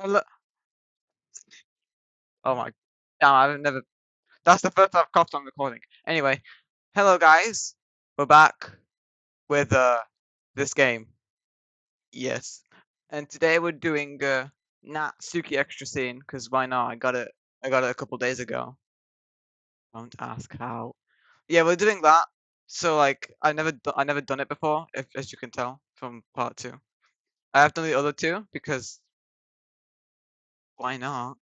Hello. Oh my. Damn, I've never. That's the first time I've coughed on recording. Anyway, hello guys. We're back with this game. Yes. And today we're doing Natsuki extra scene because why not? I got it. I got it a couple days ago. Don't ask how. Yeah, we're doing that. So like, I never done it before, if as you can tell from part two. I have done the other two because why not?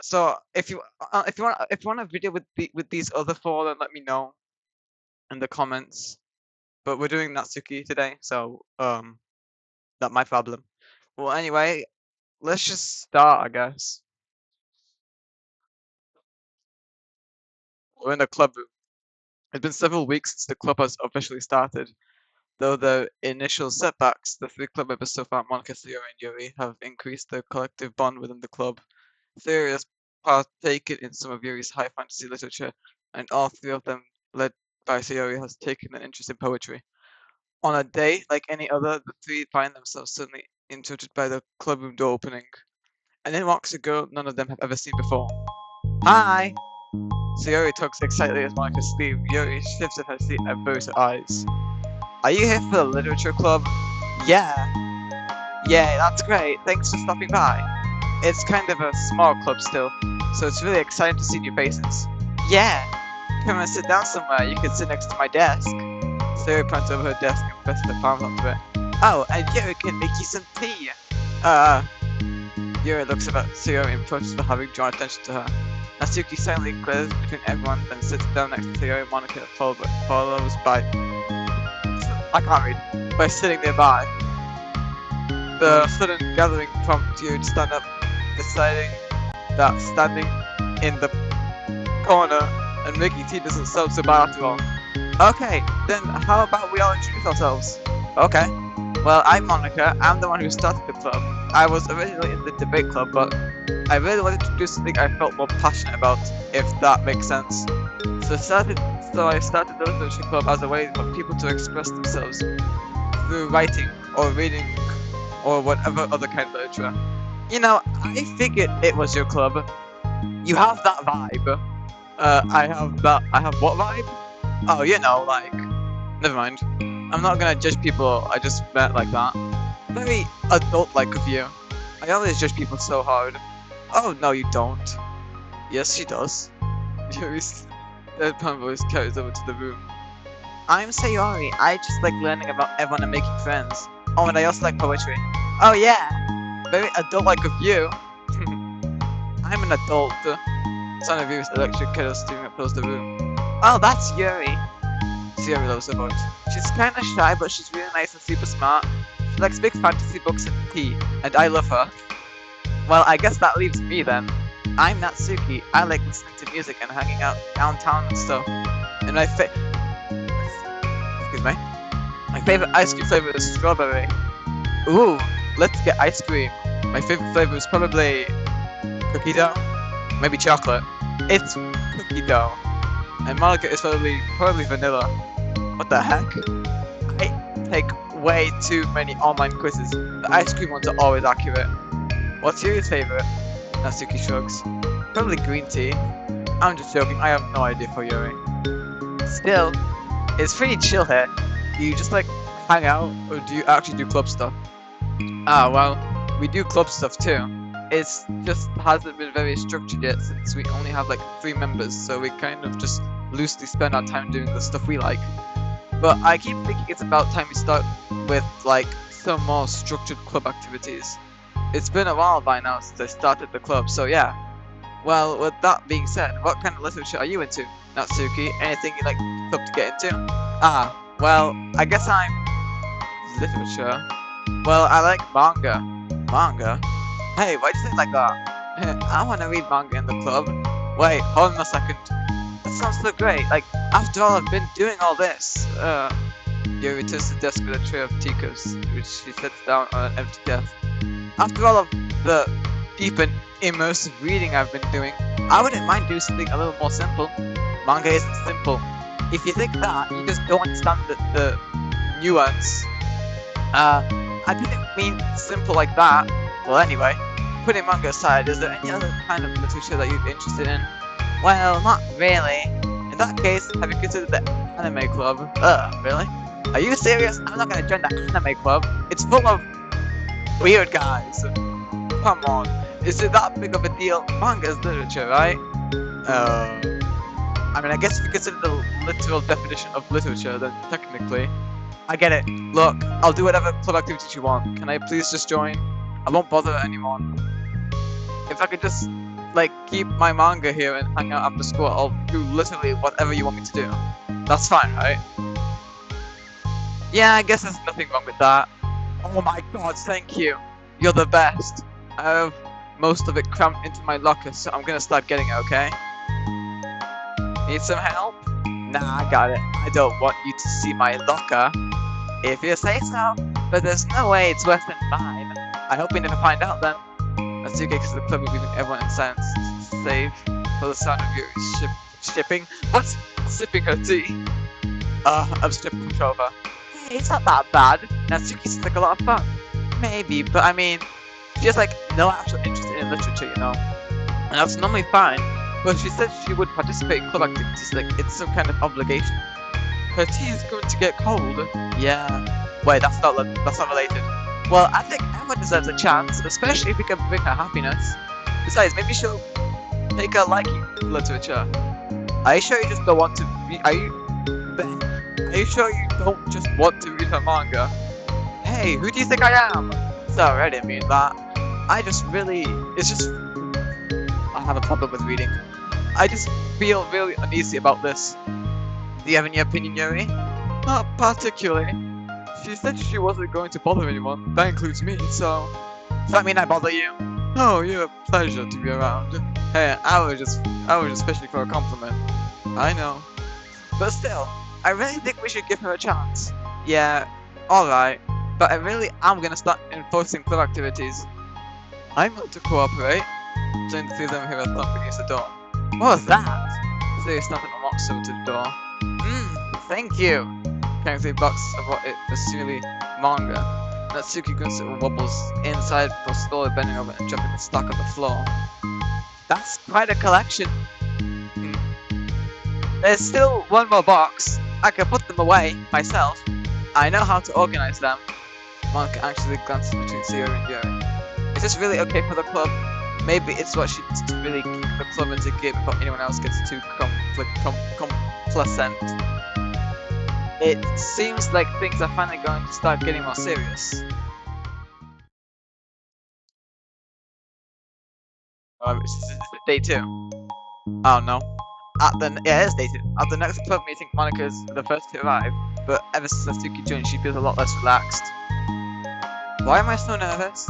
So if you want a video with these other four, then let me know in the comments. But we're doing Natsuki today, so not my problem. Well, anyway, let's just start, I guess. We're in the club room. It's been several weeks since the club has officially started. Though the initial setbacks, the three club members so far, Monica, Theo, and Yuri, have increased the collective bond within the club. Theo has partaken in some of Yuri's high fantasy literature, and all three of them, led by Theory, has taken an interest in poetry. On a day like any other, the three find themselves suddenly interrupted by the clubroom door opening. And in walks a girl none of them have ever seen before. Hi! Sayori tugs excitedly at Monica's sleeve. Yuri shifts in her seat and bursts her eyes. Are you here for the literature club? Yeah. Yeah, that's great. Thanks for stopping by. It's kind of a small club still, so it's really exciting to see new faces. Yeah. Come and sit down somewhere. You can sit next to my desk. Sayori points over her desk and presses her palms onto it. Oh, and Yuri can make you some tea. Yuri looks up at Sayori and approaches for having drawn attention to her. Natsuki silently glares between everyone, then sits down next to Sayori and Monica, follows by. I can't read. By sitting nearby. The sudden gathering prompts Yuri to stand up, deciding that standing in the corner and making tea doesn't sound so bad after all. Okay, then how about we all introduce ourselves? Okay. Well, I'm Monica. I'm the one who started the club. I was originally in the debate club, but I really wanted to do something I felt more passionate about, if that makes sense. So I started the literature club as a way for people to express themselves through writing or reading or whatever other kind of literature. You know, I figured it was your club. You have that vibe. I have what vibe? Oh, you know, like, never mind. I'm not gonna judge people I just met like that. Very adult-like of you. I always judge people so hard. Oh, no, you don't. Yes, she does. Yuri's deadpan voice carries over to the room. I'm Sayori. I just like learning about everyone and making friends. Oh, and I also like poetry. Oh, yeah. Very adult-like of you. I'm an adult. Sound of Yuri's electric kettle steaming across the room. Oh, that's Yuri. Sayori loves her voice. She's kinda shy, but she's really nice and super smart. She likes big fantasy books and tea, and I love her. Well, I guess that leaves me then. I'm Natsuki. I like listening to music and hanging out downtown and stuff. And my favorite ice cream flavor is strawberry. Ooh, let's get ice cream. My favorite flavor is probably cookie dough, maybe chocolate. It's cookie dough. And Monica is probably vanilla. What the heck? I take way too many online quizzes. The ice cream ones are always accurate. What's your favorite? Natsuki shrugs. Probably green tea. I'm just joking, I have no idea for Yuri. Still, it's pretty chill here. Do you just like hang out, or do you actually do club stuff? Ah, well, we do club stuff too. It's just hasn't been very structured yet since we only have like 3 members, so we kind of just loosely spend our time doing the stuff we like. But I keep thinking it's about time we start with like some more structured club activities. It's been a while by now since I started the club, so yeah. Well, with that being said, what kind of literature are you into, Natsuki? Anything you like the club to get into? Ah, well, I guess I'm literature. Well, I like manga. Manga? Hey, why'd you say it like that? I wanna read manga in the club. Wait, hold on a second. That sounds so great. Like, after all, I've been doing all this. Yuri turns to the desk with a tray of teacups, which she sets down on an empty desk. After all of the deep and immersive reading I've been doing, I wouldn't mind doing something a little more simple. Manga isn't simple. If you think that, you just don't understand the nuance. I didn't mean simple like that. Well, anyway, putting manga aside, is there any other kind of literature that you're interested in? Well, not really. In that case, have you considered the anime club? Really? Are you serious? I'm not gonna join the anime club. It's full of weird guys. Come on. Is it that big of a deal? Manga is literature, right? I mean, I guess if you consider the literal definition of literature, then technically. I get it. Look, I'll do whatever club activities you want. Can I please just join? I won't bother anyone. If I could just, like, keep my manga here and hang out after school, I'll do literally whatever you want me to do. That's fine, right? Yeah, I guess there's nothing wrong with that. Oh my god, thank you. You're the best. I have most of it cramped into my locker, so I'm gonna start getting it, okay? Need some help? Nah, I got it. I don't want you to see my locker. If you say so. But there's no way it's worse than mine. I hope we never find out then. Natsuki because the club will leaving everyone in silence, save for the sound of your shipping. What? Sipping her tea. I'm stripping over. Hey, it's not that bad. Natsuki seems like a lot of fun. Maybe, but I mean, she has like no actual interest in literature, you know. And that's normally fine. But she said she would participate in club activities like it's some kind of obligation. Her tea is going to get cold. Yeah. Wait, that's not related. Well, I think Emma deserves a chance, especially if we can bring her happiness. Besides, maybe she'll take a liking to literature. Are you sure you just don't want to read? Are you sure you don't just want to read her manga? Hey, who do you think I am? Sorry, I didn't mean that. I have a problem with reading. I just feel really uneasy about this. Do you have any opinion, Yuri? Not particularly. She said she wasn't going to bother anyone. That includes me, so... Does that mean I bother you? Oh, you're a pleasure to be around. Hey, I was just fishing for a compliment. I know. But still, I really think we should give her a chance. Yeah, alright. But I really am gonna start enforcing club activities. I'm going to cooperate. Join the three of them hear a thump against the door. What was that? They stopped and unlocked so to the door. Thank you! Carrying 3 boxes of what it was really manga. Natsuki grunts and wobbles inside before slowly bending over and dropping the stock on the floor. That's quite a collection. There's still one more box. I can put them away myself. I know how to organize them. Monica anxiously glances between Sayori and Yuri. Is this really okay for the club? Maybe it's what she needs to really keep the club into gear before anyone else gets too complacent. It seems like things are finally going to start getting more serious. It's day 2. Oh no. It is day 2. At the next club meeting, Monica is the first to arrive, but ever since Natsuki joined, she feels a lot less relaxed. Why am I so nervous?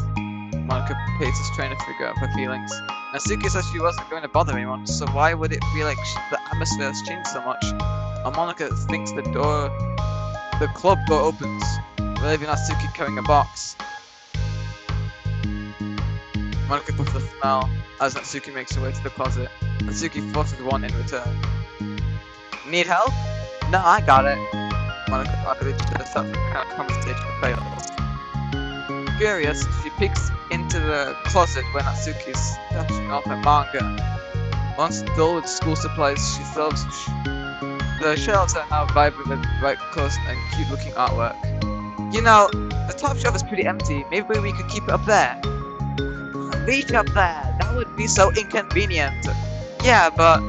Monica paces trying to figure out her feelings. Natsuki says she wasn't going to bother anyone, so why would it feel like the atmosphere has changed so much? And Monica thinks the club door opens, leaving Natsuki carrying a box. Monica puffs a smile as Natsuki makes her way to the closet. Natsuki forces one in return. Need help? No, I got it. Monica awkwardly just some kind of conversation fails. Curious, she peeks into the closet where Natsuki is stashing off her manga. Once dull with school supplies, she solves. The shelves are now vibrant with bright colors and cute-looking artwork. You know, the top shelf is pretty empty. Maybe we could keep it up there. Reach up there. That would be so inconvenient. Yeah, but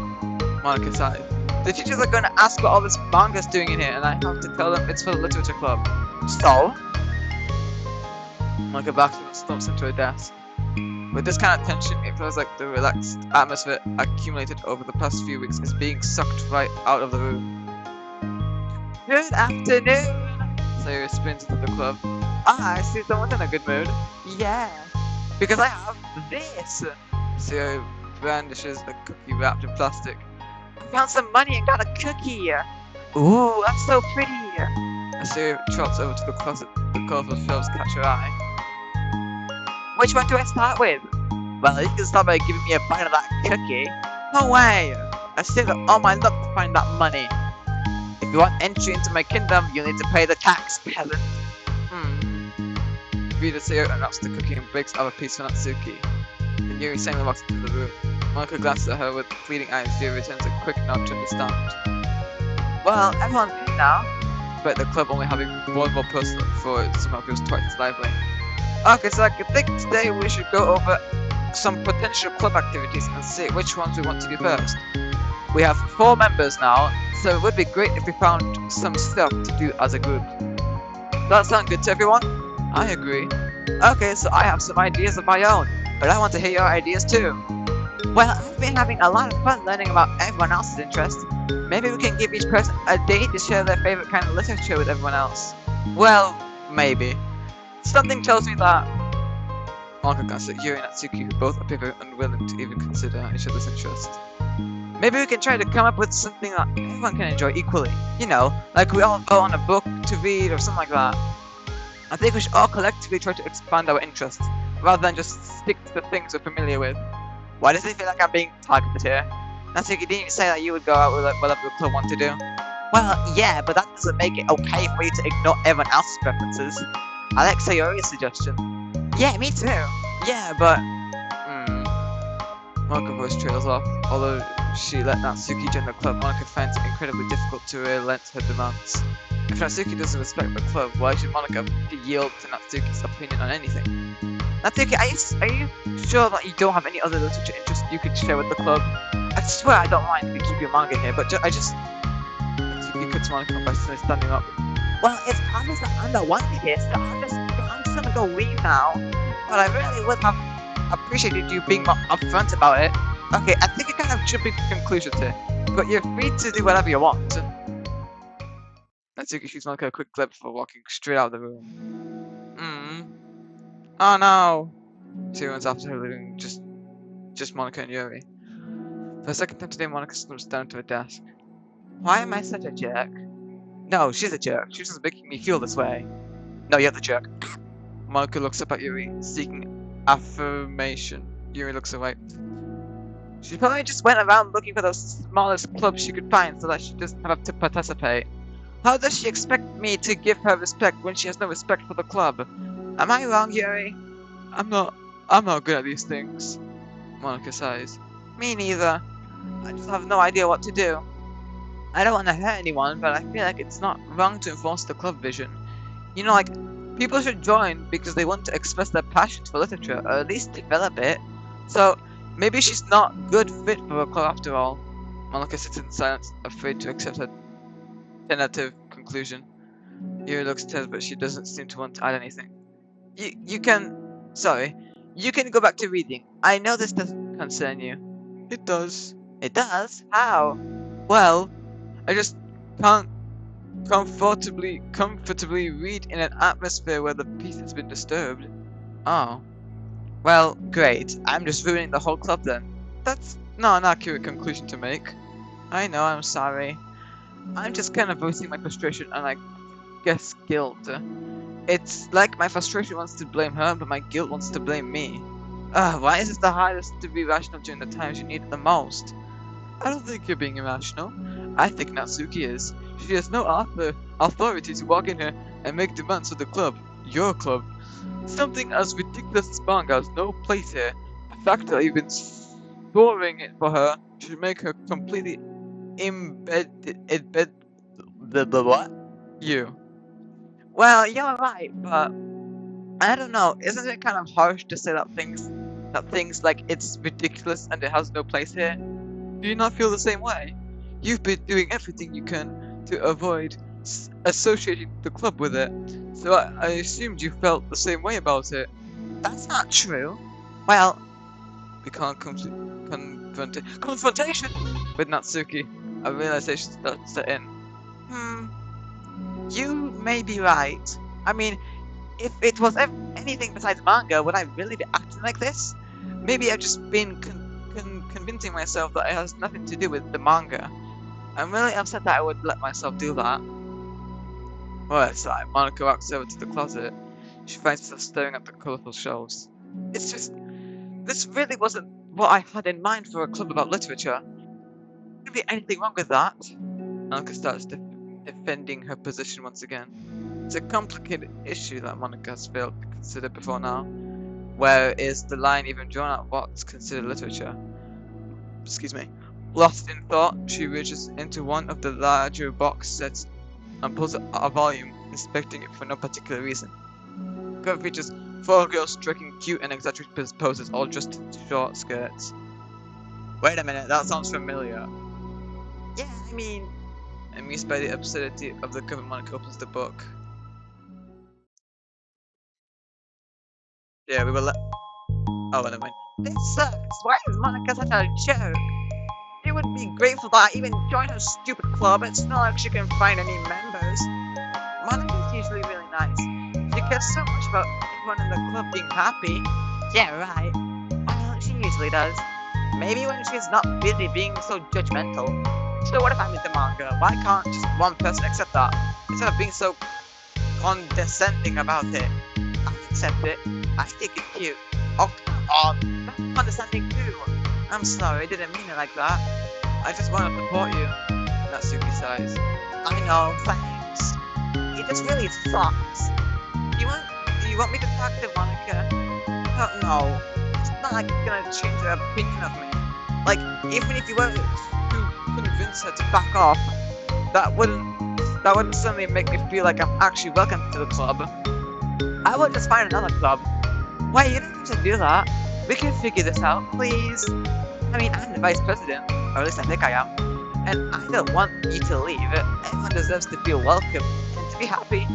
Monica sighed. The teachers are going to ask what all this manga's doing in here, and I have to tell them it's for the literature club. So? Monica backs up and stumps into her desk. With this kind of tension, it feels like the relaxed atmosphere accumulated over the past few weeks is being sucked right out of the room. Good afternoon! Sayori sprints into the club. I see someone's in a good mood. Yeah, because I have this! Sayori brandishes a cookie wrapped in plastic. I found some money and got a cookie! Ooh, that's so pretty! Sayori trots over to the closet. The colorful shelves catch her eye. Which one do I start with? Well, you can start by giving me a bite of that cookie. No way! I saved up all my luck to find that money. If you want entry into my kingdom, you'll need to pay the tax, peasant. Rita Sayo interrupts the cooking and breaks off a piece for Natsuki. And Yuri silently walks into the room. Monica glances at her with pleading eyes. Yuri returns a quick nod to understand. Well, everyone's here now. But the club only having one more person before it somehow feels twice as lively. Okay, so I think today we should go over some potential club activities and see which ones we want to do first. We have 4 members now, so it would be great if we found some stuff to do as a group. Does that sound good to everyone? I agree. Okay, so I have some ideas of my own, but I want to hear your ideas too. Well, I've been having a lot of fun learning about everyone else's interests. Maybe we can give each person a day to share their favorite kind of literature with everyone else. Well, maybe. Something tells me that Monica glanced at Yuri and Natsuki, who both appear very unwilling to even consider each other's interests. Maybe we can try to come up with something that everyone can enjoy equally. You know, like we all go on a book to read or something like that. I think we should all collectively try to expand our interests, rather than just stick to the things we're familiar with. Why does it feel like I'm being targeted here? Natsuki, didn't you say that you would go out with whatever the club want to do? Well, yeah, but that doesn't make it okay for you to ignore everyone else's preferences. I like Sayori's suggestion. Yeah, me too. Yeah, but... Monica voice trails off. Although she let Natsuki join the club, Monica finds it incredibly difficult to relent her demands. If Natsuki doesn't respect the club, why should Monica yield to Natsuki's opinion on anything? Natsuki, are you sure that you don't have any other literature interests you could share with the club? I swear I don't mind if we keep your manga here, but Natsuki cuts Monica by standing up. Well, it's obvious that I'm the one here, so I'm just gonna go leave now. But I really would have appreciated you being more upfront about it. Okay, I think you're kind of jumping to conclusions here, but you're free to do whatever you want. Natsuki shoots Monica a quick glare before walking straight out of the room. Oh no! She runs after her, leaving just Monica and Yuri. For the second time today, Monica slumps down to her desk. Why am I such a jerk? No, she's a jerk. She's just making me feel this way. No, you're the jerk. Monica looks up at Yuri, seeking affirmation. Yuri looks away. She probably just went around looking for the smallest club she could find so that she doesn't have to participate. How does she expect me to give her respect when she has no respect for the club? Am I wrong, Yuri? I'm not good at these things. Monica sighs. Me neither. I just have no idea what to do. I don't want to hurt anyone, but I feel like it's not wrong to enforce the club vision. You know, like, people should join because they want to express their passion for literature, or at least develop it. So, maybe she's not good fit for a club after all. Monica sits in silence, afraid to accept her tentative conclusion. Yuri looks tense, but she doesn't seem to want to add anything. You can go back to reading. I know this doesn't concern you. It does. It does? How? Well, I just can't comfortably read in an atmosphere where the peace has been disturbed. Oh. Well, great. I'm just ruining the whole club then. That's not an accurate conclusion to make. I know, I'm sorry. I'm just kind of voicing my frustration and I guess guilt. It's like my frustration wants to blame her, but my guilt wants to blame me. Why is it the hardest to be rational during the times you need it the most? I don't think you're being irrational. I think Natsuki is. She has no authority to walk in here and make demands for the club. Your club. Something as ridiculous as manga has no place here. The fact that you've been storing it for her should make her completely embed the what? You. Well, you're right, but I don't know. Isn't it kind of harsh to say that things like it's ridiculous and it has no place here? Do you not feel the same way? You've been doing everything you can to avoid associating the club with it, so I assumed you felt the same way about it. That's not true. Well, we can't confrontation with Natsuki. A realization starts to set in. You may be right. I mean, if it was anything besides manga, would I really be acting like this? Maybe I've just been convincing myself that it has nothing to do with the manga. I'm really upset that I would let myself do that. Well, it's like Monica walks over to the closet. She finds herself staring at the colourful shelves. It's just... this really wasn't what I had in mind for a club about literature. There couldn't be anything wrong with that. Monica starts defending her position once again. It's a complicated issue that Monica has felt considered before now. Where is the line even drawn at what's considered literature? Excuse me. Lost in thought, she reaches into one of the larger box sets and pulls out a volume, inspecting it for no particular reason. The cover features 4 girls striking cute and exaggerated poses, all dressed in short skirts. Wait a minute, that sounds familiar. Yeah, I mean... Amused by the absurdity of the cover, Monica opens the book. Yeah, we will let... Oh, never mind. This sucks! Why is Monica such a jerk? She would be grateful that I even joined her stupid club. It's not like she can find any members. Monica's usually really nice. She cares so much about everyone in the club being happy. Yeah, right. Well, she usually does. Maybe when she's not busy being so judgmental. So what if I'm into manga? Why can't just one person accept that? Instead of being so condescending about it. I accept it. I think it's cute. Oh, come on. That's condescending too. I'm sorry, I didn't mean it like that. I just want to support you. Natsuki sighs. I know, thanks. It just really sucks. You want me to talk to Monica? Oh, no. It's not like it's gonna change her opinion of me. Like, even if you were to convince her to back off, that wouldn't suddenly make me feel like I'm actually welcome to the club. I will just find another club. Wait, you don't have to do that. We can figure this out, please. I mean, I'm the vice president, or at least I think I am, and I don't want you to leave. Everyone deserves to feel welcome and to be happy.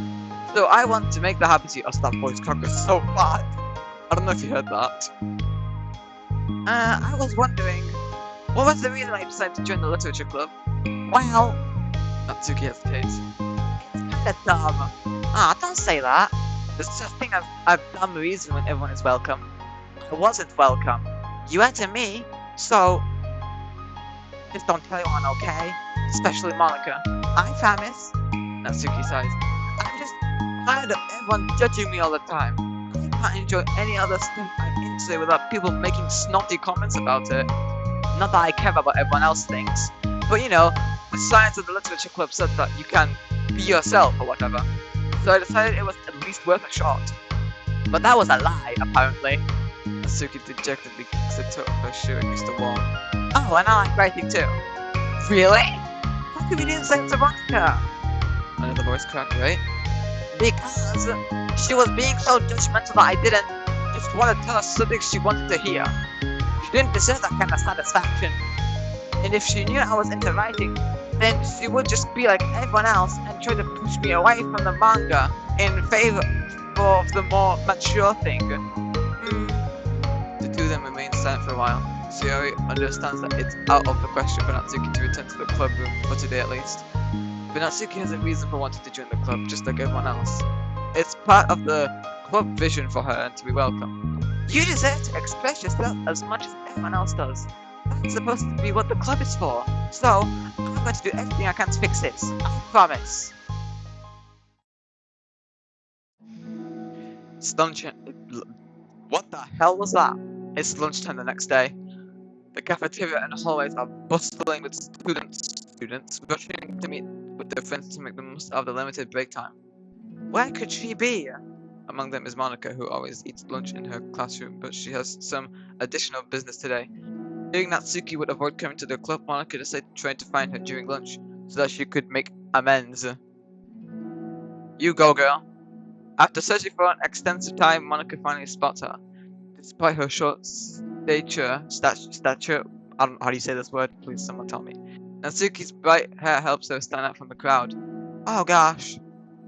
So I want to make that happen to you. Oh, that voice crack was so bad. I don't know if you heard that. I was wondering, what was the reason I decided to join the literature club? Well, Natsuki hesitates. It's kinda dumb. Ah, don't say that. There's such a thing as a dumb reason when everyone is welcome. I wasn't welcome. You had to me, so just don't tell anyone, okay? Especially Monica. I promise. Natsuki sighs. I'm just tired of everyone judging me all the time. I can't enjoy any other stuff I'm into without people making snotty comments about it. Not that I care about what everyone else thinks, but you know, the science of the literature club said that you can be yourself or whatever. So I decided it was at least worth a shot. But that was a lie, apparently. Natsuki dejectedly kicks the toe of her shoe against the wall. Oh, and I like writing too. Really? How come you didn't say it to Monica? Another voice crack, right? Because she was being so judgmental that I didn't just want to tell her something she wanted to hear. She didn't deserve that kind of satisfaction. And if she knew I was into writing, then she would just be like everyone else and try to push me away from the manga in favor of the more mature thing. The two of them remain silent for a while. Sayori understands that it's out of the question for Natsuki to return to the club room, for today at least. But Natsuki has a reason for wanting to join the club, just like everyone else. It's part of the club vision for her and to be welcome. You deserve to express yourself as much as everyone else does. That's supposed to be what the club is for. So, I'm going to do everything I can to fix this. I promise. It's lunchtime. What the hell was that? It's lunchtime the next day. The cafeteria and the hallways are bustling with students rushing to meet with their friends to make the most of the limited break time. Where could she be? Among them is Monica, who always eats lunch in her classroom, but she has some additional business today. Hearing Natsuki would avoid coming to the club, Monica decided to try to find her during lunch, so that she could make amends. You go, girl. After searching for an extensive time, Monica finally spots her. Despite her short stature, I don't know how do you say this word, please someone tell me. Natsuki's bright hair helps her stand out from the crowd. Oh gosh.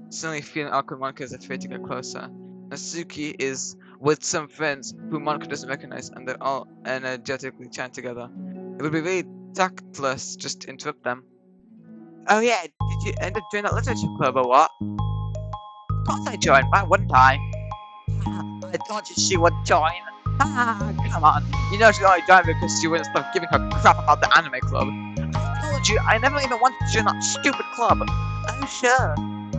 Suddenly feeling awkward, Monica is afraid to get closer. Natsuki is with some friends who Monica doesn't recognize, and they're all energetically chatting together. It would be really tactless just to interrupt them. Oh yeah, did you end up joining that literature club or what? Of course I joined, why wouldn't I? I thought she would join. Come on. You know she's only joined because she wouldn't stop giving her crap about the anime club. I told you, I never even wanted to join that stupid club. Oh sure.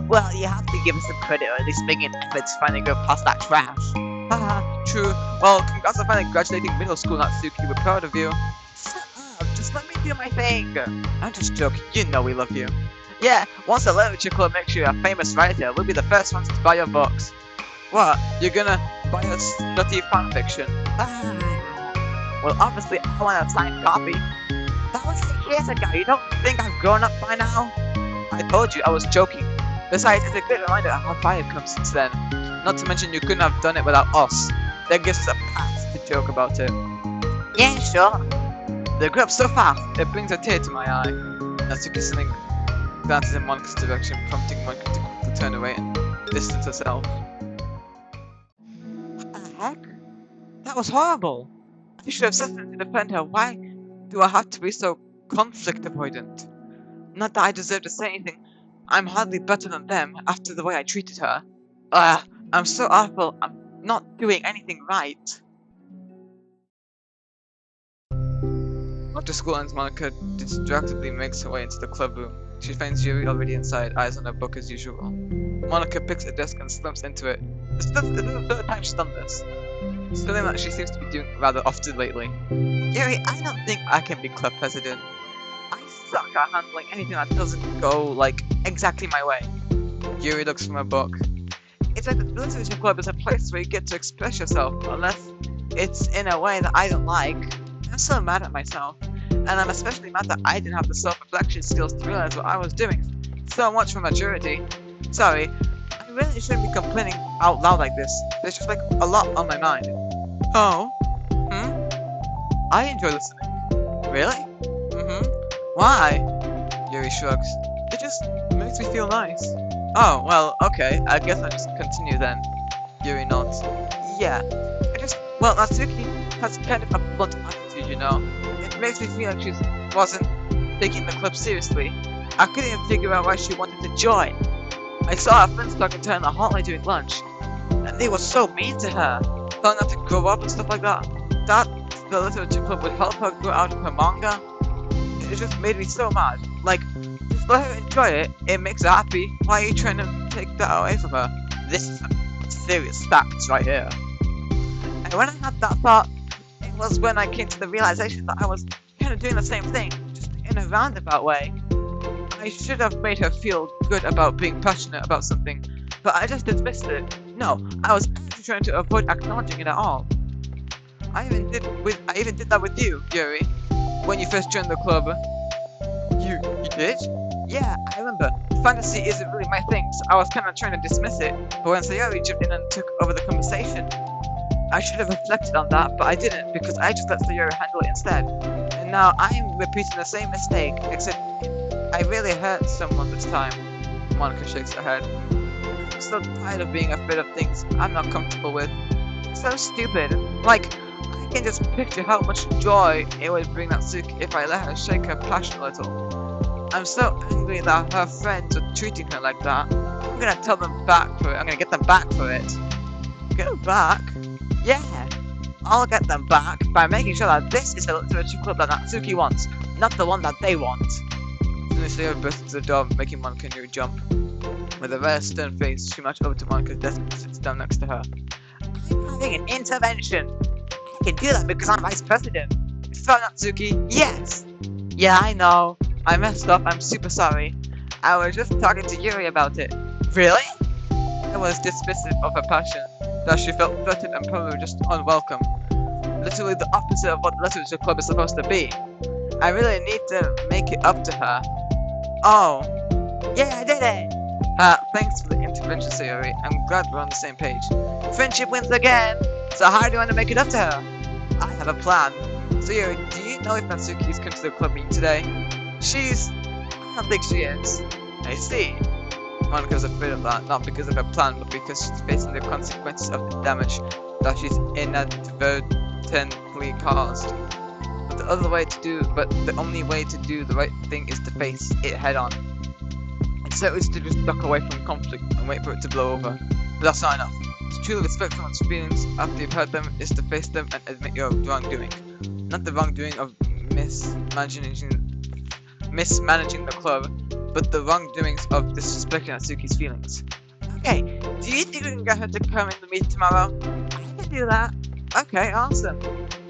Well, you have to give us some credit, or at least make an effort to finally go past that trash. True. Well, congrats on finally graduating middle school, Natsuki. We're proud of you. Shut up, just let me do my thing. I'm just joking, you know we love you. Yeah, once the literature club makes you a famous writer, we'll be the first ones to buy your books. What? You're gonna buy a snotty fanfiction? Well, obviously, I want a signed copy. That was 6 years ago. You don't think I've grown up by now? I told you I was joking. Besides, it's a good reminder of how far you've come since then. Not to mention you couldn't have done it without us. That gives us a pass to joke about it. Yeah, sure. They grew up so fast, it brings a tear to my eye. Natsuki suddenly glances in Monika's direction, prompting Monika to turn away and distance herself. What the heck? That was horrible. I should have said something to defend her. Why do I have to be so conflict avoidant? Not that I deserve to say anything. I'm hardly better than them after the way I treated her. I'm so awful. I'm not doing anything right. After school ends, Monika distractedly makes her way into the club room. She finds Yuri already inside, eyes on her book as usual. Monika picks a desk and slumps into it. This is the third time she's done this. Something that she seems to be doing rather often lately. Yuri, I don't think I can be club president. I suck at handling anything that doesn't go, like, exactly my way. Yuri looks from her book. It's like the literature club is a place where you get to express yourself, unless it's in a way that I don't like. I'm so mad at myself, and I'm especially mad that I didn't have the self-reflection skills to realize what I was doing. So much for maturity. Sorry, I really shouldn't be complaining out loud like this. There's just like a lot on my mind. Oh? I enjoy listening. Really? Why? Yuri shrugs. It just makes me feel nice. Oh, well, okay. I guess I'll just continue then. Yuri nods. Yeah. Well, Natsuki has kind of a blunt attitude, you know. It makes me feel like she wasn't taking the club seriously. I couldn't even figure out why she wanted to join. I saw her friends talking to her in the hallway during lunch, and they were so mean to her, telling her to grow up and stuff like that. That the literature club would help her grow out of her manga. It just made me so mad. Like, just let her enjoy it. It makes her happy. Why are you trying to take that away from her? This is serious facts right here. And when I had that thought, it was when I came to the realization that I was kind of doing the same thing, just in a roundabout way. I should have made her feel good about being passionate about something, but I just dismissed it. No, I was actually trying to avoid acknowledging it at all. I even did that with you, Yuri, when you first joined the club. You did? Yeah, I remember. Fantasy isn't really my thing, so I was kind of trying to dismiss it, but when Sayori jumped in and took over the conversation, I should have reflected on that, but I didn't, because I just let Sayori handle it instead. And now I'm repeating the same mistake, except I really hurt someone this time. Monika shakes her head. I'm so tired of being afraid of things I'm not comfortable with. It's so stupid. Like, I can just picture how much joy it would bring Natsuki if I let her shake her passion a little. I'm so angry that her friends are treating her like that. I'm gonna tell them back for it. I'm gonna get them back for it. Get them back? Yeah, I'll get them back by making sure that this is the literature club that Natsuki wants, not the one that they want. Suddenly Sayori bursts into the door, making Monika and Yuri jump. With a very stern face, she marches over to Monika's desk and sits down next to her. I'm having an intervention. I can do that because I'm vice president. So Natsuki, yes. Yeah, I know. I messed up. I'm super sorry. I was just talking to Yuri about it. Really? I was dismissive of her passion, that she felt threatened and probably just unwelcome. Literally the opposite of what the literature club is supposed to be. I really need to make it up to her. Oh. Yeah, I did it! Thanks for the intervention, Sayori. I'm glad we're on the same page. Friendship wins again! So how do you want to make it up to her? I have a plan. Sayori, do you know if Natsuki's come to the club meeting today? I don't think she is. I see. Monika's afraid of that, not because of her plan, but because she's facing the consequences of the damage that she's inadvertently caused. But the only way to do the right thing is to face it head on. And so it's to just duck away from conflict and wait for it to blow over. But that's not enough. To truly respect someone's feelings after you've hurt them is to face them and admit your wrongdoing. Not the wrongdoing of mismanaging the club, but the wrongdoings of disrespecting Natsuki's feelings. Okay, do you think we can get her to come in the meeting tomorrow? I can do that. Okay, awesome.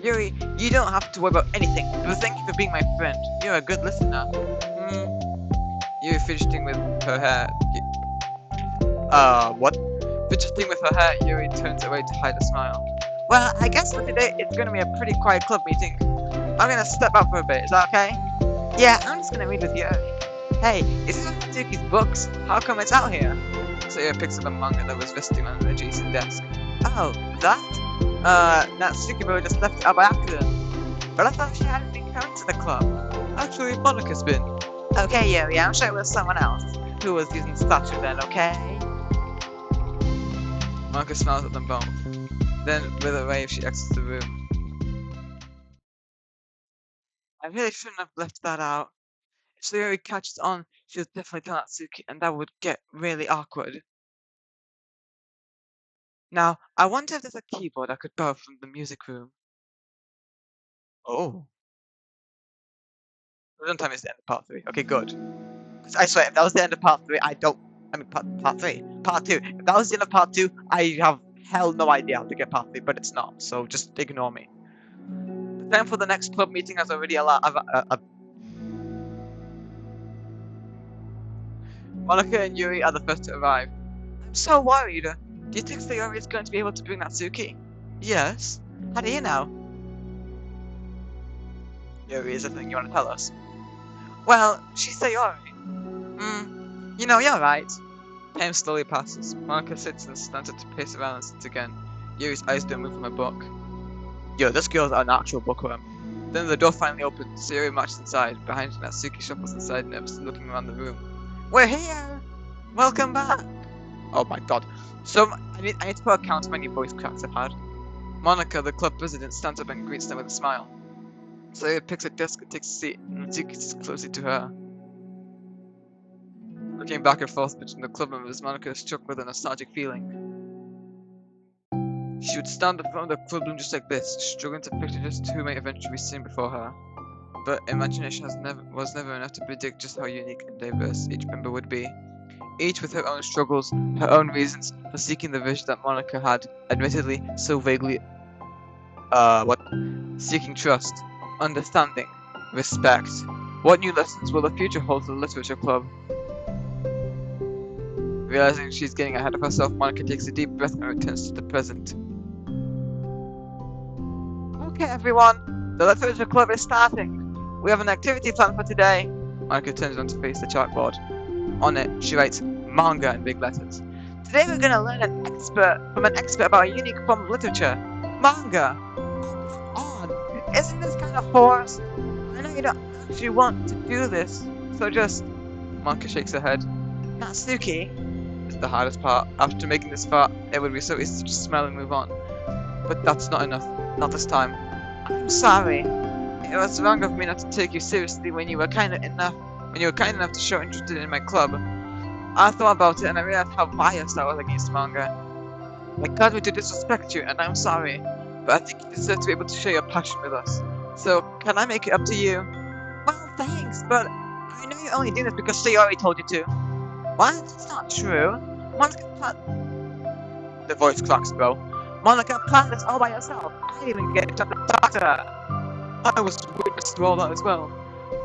Yuri, you don't have to worry about anything, but thank you for being my friend. You're a good listener. Yuri fidgeting with her hair. What? Fidgeting with her hair, Yuri turns away to hide a smile. Well, I guess for today it's gonna be a pretty quiet club meeting. I'm gonna step out for a bit, is that okay? Yeah, I'm just gonna read with Yuri. Hey, is this Natsuki's books? How come it's out here? So Yuri picks up a manga that was resting on an adjacent desk. Oh, that? Natsuki just left it out by accident. But I thought she hadn't been coming to the club. Actually, Monika's been. Okay, Yuri, I'm sure it was someone else who was using statue then, okay? Monika smiles at them both. Then, with a wave, she exits the room. I really shouldn't have left that out. If Sayori catches on, she'll definitely tell Natsuki, and that would get really awkward. Now, I wonder if there's a keyboard I could borrow from the music room. Oh. Rhythm time is the end of part 3. Okay, good. 'Cause I swear, if that was the end of part 3, part 3. Part 2. If that was the end of part 2, I have hell no idea how to get part 3, but it's not, so just ignore me. The time for the next club meeting has already Monika and Yuri are the first to arrive. I'm so worried. Do you think Sayori is going to be able to bring Natsuki? Yes. How do you know? Yuri, is there something you want to tell us? Well, she's Sayori. You know, you're right. Time slowly passes. Monika sits and stands up to pace around and sits again. Yuri's eyes don't move from her book. Yo, this girl's an actual bookworm. Then the door finally opens. Sayori marches inside. Behind Natsuki shuffles inside, nervously looking around the room. We're here! Welcome back! Oh my god. So, I need to put a count how many voice cracks I've had. Monika, the club president, stands up and greets them with a smile. Sayori picks a desk and takes a seat, and Natsuki sits closely to her. Looking back and forth between the club members, Monika is struck with a nostalgic feeling. She would stand in front of the club room just like this, struggling to picture just who may eventually be seen before her. But imagination was never enough to predict just how unique and diverse each member would be. Each with her own struggles, her own reasons for seeking the vision that Monika had, admittedly so vaguely, seeking trust, understanding, respect. What new lessons will the future hold for the literature club? Realizing she's getting ahead of herself, Monika takes a deep breath and returns to the present. Okay, everyone, the literature club is starting. We have an activity planned for today. Monika turns around to face the chalkboard. On it, she writes manga in big letters. Today we're gonna learn from an expert about a unique form of literature, manga. Oh, come on, isn't this kind of forced? I know you don't actually want to do this, so just. Monika shakes her head. Natsuki. It's the hardest part. After making this far, it would be so easy to just smile and move on. But that's not enough. Not this time. I'm sorry. It was wrong of me not to take you seriously when you were kind enough to show interest in my club. I thought about it and I realized how biased I was against manga. I caused me to disrespect you and I'm sorry, but I think you deserve to be able to share your passion with us. So, can I make it up to you? Well, thanks, but I know you only did this because Sayori told you to. What? That's not true. The voice cracks, bro. Monika planned this all by herself. I didn't even get to talk to her. I was witness to all that as well.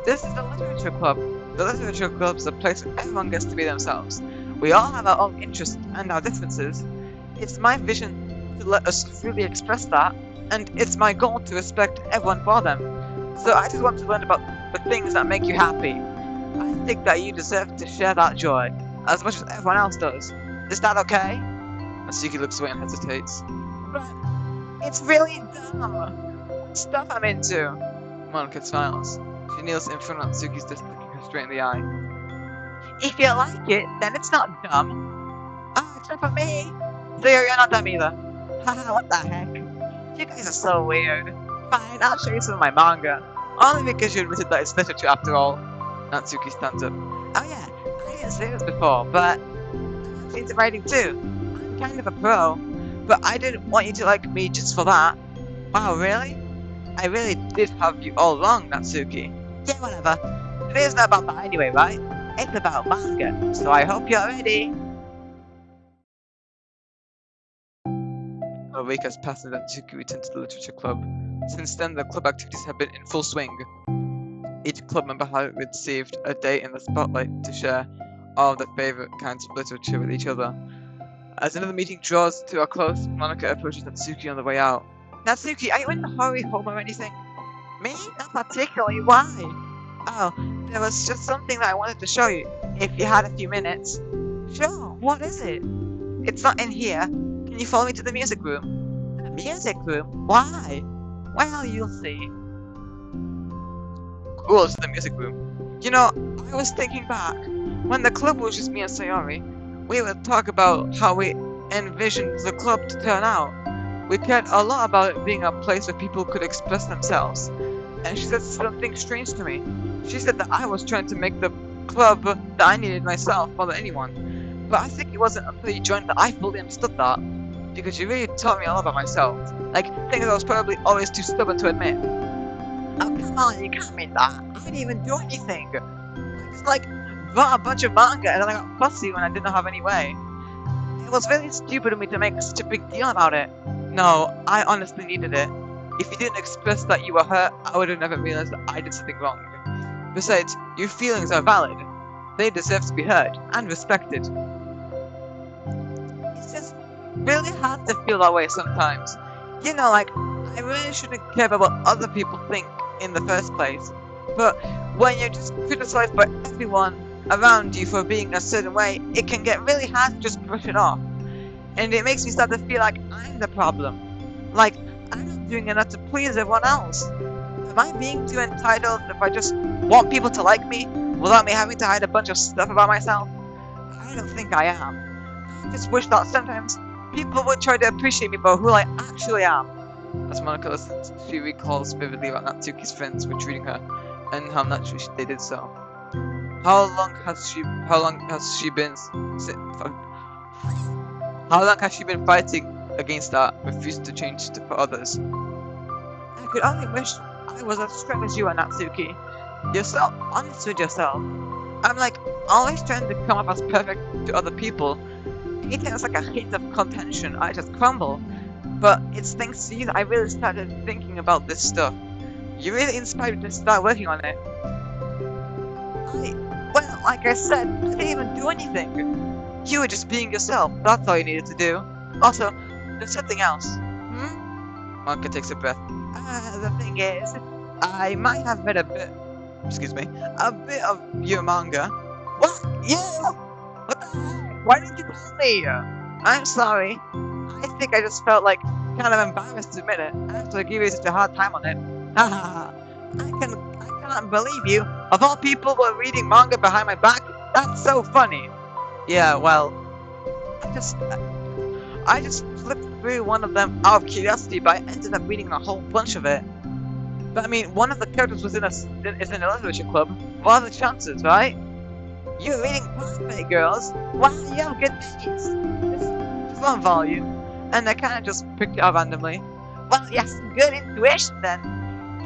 This is the literature club. The literature club is a place where everyone gets to be themselves. We all have our own interests and our differences. It's my vision to let us freely express that, and it's my goal to respect everyone for them. So I just want to learn about the things that make you happy. I think that you deserve to share that joy, as much as everyone else does. Is that okay? Natsuki looks away and hesitates. But it's really dumb. Stuff I'm into. Monika smiles. She kneels in front of Natsuki's desk, looking her straight in the eye. If you like it, then it's not dumb. Ah, except for me. So you're not dumb either. Haha, what the heck? You guys are so weird. Fine, I'll show you some of my manga. Only because you admitted that it's literature after all. Natsuki stands up. Oh yeah, I didn't say this before, but I'm into writing too. I'm kind of a pro, but I didn't want you to like me just for that. Wow, really? I really did have you all wrong, Natsuki. Yeah, whatever. Today's not about that anyway, right? It's about manga, so I hope you're ready. A week has passed and Natsuki returned to the literature club. Since then, the club activities have been in full swing. Each club member had received a day in the spotlight to share all of their favorite kinds of literature with each other. As another meeting draws to a close, Monica approaches Natsuki on the way out. Natsuki, are you in a hurry home or anything? Me? Not particularly. Why? Oh, there was just something that I wanted to show you, if you had a few minutes. Sure, what is it? It's not in here. Can you follow me to the music room? The music room? Why? Well, you'll see. Cool, to the music room. You know, I was thinking back. When the club was just me and Sayori, we would talk about how we envisioned the club to turn out. We cared a lot about it being a place where people could express themselves. And she said something strange to me. She said that I was trying to make the club that I needed myself more than anyone. But I think it wasn't until you joined that I fully understood that. Because you really taught me a lot about myself. Like, things I was probably always too stubborn to admit. Oh, come on, you can't mean that. I didn't even do anything. I just, like, bought a bunch of manga and then I got fussy when I didn't have any way. It was really stupid of me to make such a big deal about it. No, I honestly needed it. If you didn't express that you were hurt, I would have never realized that I did something wrong. Besides, your feelings are valid. They deserve to be heard and respected. It's just really hard to feel that way sometimes. You know, like, I really shouldn't care about what other people think in the first place. But when you're just criticized by everyone around you for being a certain way, it can get really hard to just brush it off. And it makes me start to feel like I'm the problem. Like, I'm not doing enough to please everyone else. Am I being too entitled if I just want people to like me without me having to hide a bunch of stuff about myself? I don't think I am. I just wish that sometimes people would try to appreciate me for who I actually am. As Monica listens, she recalls vividly about Natsuki's friends were treating her and how naturally they did so. How long has she been fighting against that, refusing to change for others? I could only wish I was as strong as you are, Natsuki. You're so honest with yourself. I'm like always trying to come up as perfect to other people. Anything that's like a hint of contention, I just crumble. But it's thanks to you that I really started thinking about this stuff. You really inspired me to start working on it. Well, like I said, I didn't even do anything. You were just being yourself, that's all you needed to do. Also, there's something else. Monica takes a breath. The thing is, I might have read a bit of your manga. What? You? What the heck? Why didn't you tell me? I'm sorry. I think I just felt like kind of embarrassed to admit it after I gave you such a hard time on it. Haha. I can't believe you. Of all people were reading manga behind my back? That's so funny. Yeah, well, I just flipped through one of them out of curiosity, but I ended up reading a whole bunch of it. But I mean, one of the characters was in a literature club. What are the chances, right? You're reading Perfect Girls? Wow, you have good taste. Just one volume, and I kind of just picked it up randomly. Well, you have some good intuition then.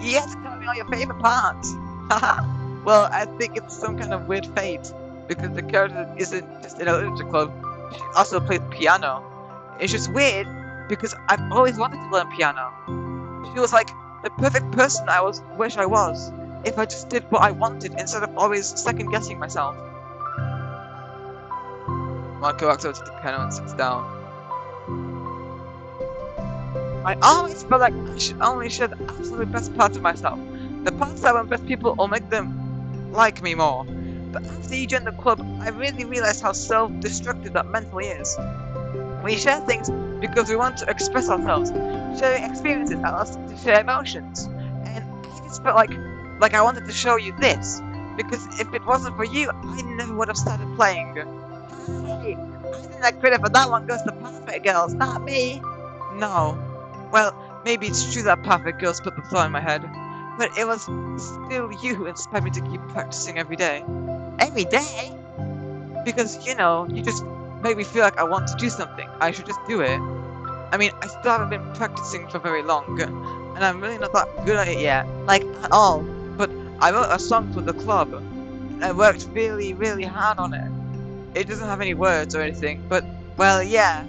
You have to tell me all your favorite parts. Haha. Well, I think it's some kind of weird fate, because the character isn't just in a literature club, she also plays piano. It's just weird, because I've always wanted to learn piano. She was like the perfect person I wish I was, if I just did what I wanted instead of always second-guessing myself. Monica walks over to the piano and sits down. I always felt like I should only share the absolute best parts of myself. The parts that will impress people or make them like me more. But after you joined the club, I really realized how self-destructive that mentally is. We share things because we want to express ourselves. Sharing experiences allows us to share emotions. And I just felt like I wanted to show you this. Because if it wasn't for you, I never would have started playing. Hey, I think that credit for that one goes to Perfect Girls, not me. No. Well, maybe it's true that Perfect Girls put the thought in my head. But it was still you who inspired me to keep practicing every day. Every day? Because, you know, you just make me feel like I want to do something. I should just do it. I mean, I still haven't been practicing for very long, and I'm really not that good at it yet, like, at all. But I wrote a song for the club, and I worked really, really hard on it. It doesn't have any words or anything, but, well, yeah.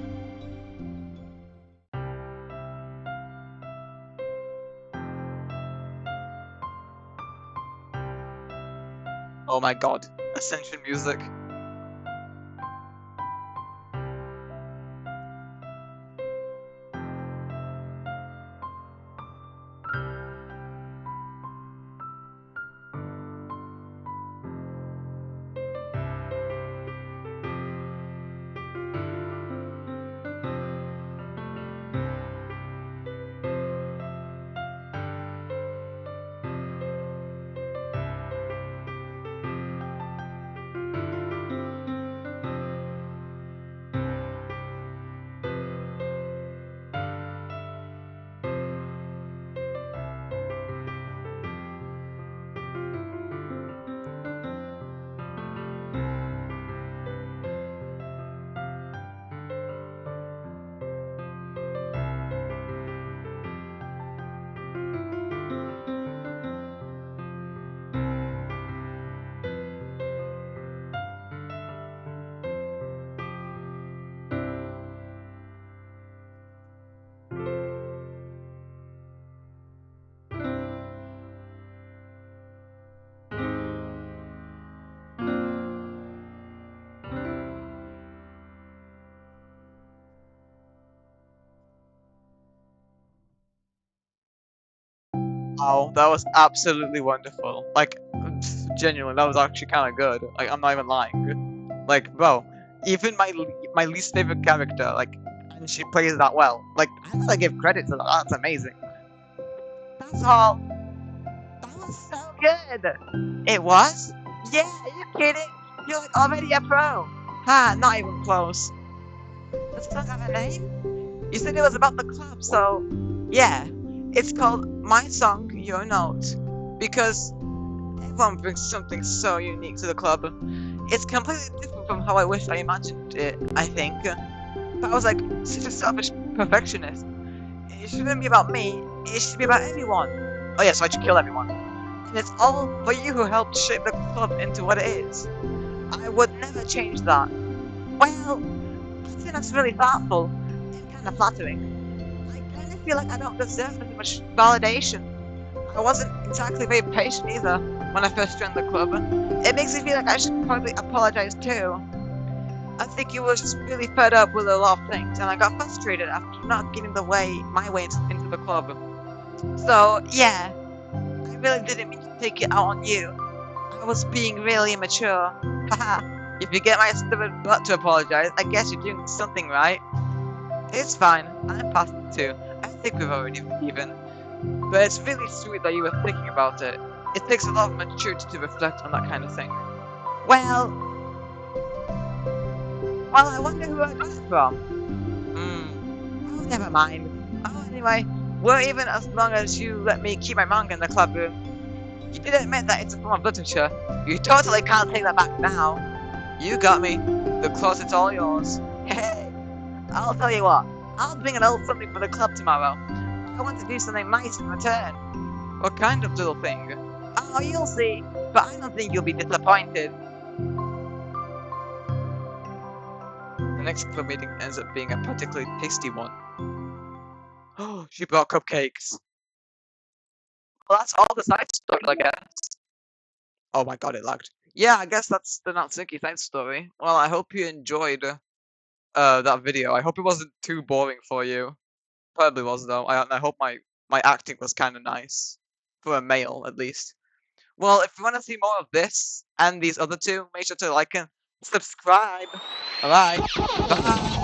Oh my god, Ascension music. Wow, that was absolutely wonderful. Like, genuinely, that was actually kind of good. Like, I'm not even lying. Like, bro, even my least favorite character, like, and she plays that well. Like, I gotta give credit to that. That's amazing. That's all. That was so good. It was? Yeah, are you kidding? You're like already a pro. Ha, not even close. Does it have a name? You said it was about the club, so yeah. It's called My Song, Your Note. Because everyone brings something so unique to the club. It's completely different from how I wish I imagined it, I think. But I was like such a selfish perfectionist. It shouldn't be about me, it should be about everyone. Oh yeah, so I should kill everyone. And it's all for you who helped shape the club into what it is. I would never change that. Well, I think that's really thoughtful and kind of flattering. I kind of feel like I don't deserve this much validation. I wasn't exactly very patient either when I first joined the club. It makes me feel like I should probably apologize too. I think you were just really fed up with a lot of things, and I got frustrated after not getting my way into the club. So yeah, I really didn't mean to take it out on you. I was being really immature. Haha. If you get my stupid butt to apologize, I guess you're doing something right. It's fine. I'm past it too. I think we've already even. But it's really sweet that you were thinking about it. It takes a lot of maturity to reflect on that kind of thing. Well, I wonder who I got it from. Oh, never mind. Oh, anyway, well, even as long as you let me keep my manga in the club room, you did admit that it's a form of literature. You totally can't take that back now. You got me. The closet's all yours. Hey, I'll tell you what. I'll bring a little something for the club tomorrow. I want to do something nice in return. What kind of little thing? Oh, you'll see. But I don't think you'll be disappointed. The next club meeting ends up being a particularly tasty one. Oh, she brought cupcakes. Well, that's all the side story, I guess. Oh my god, it lagged. Yeah, I guess that's the Natsuki side story. Well, I hope you enjoyed that video. I hope it wasn't too boring for you. Probably was though. I hope my acting was kind of nice for a male at least. Well, if you want to see more of this and these other two, make sure to like and subscribe. Alright, bye.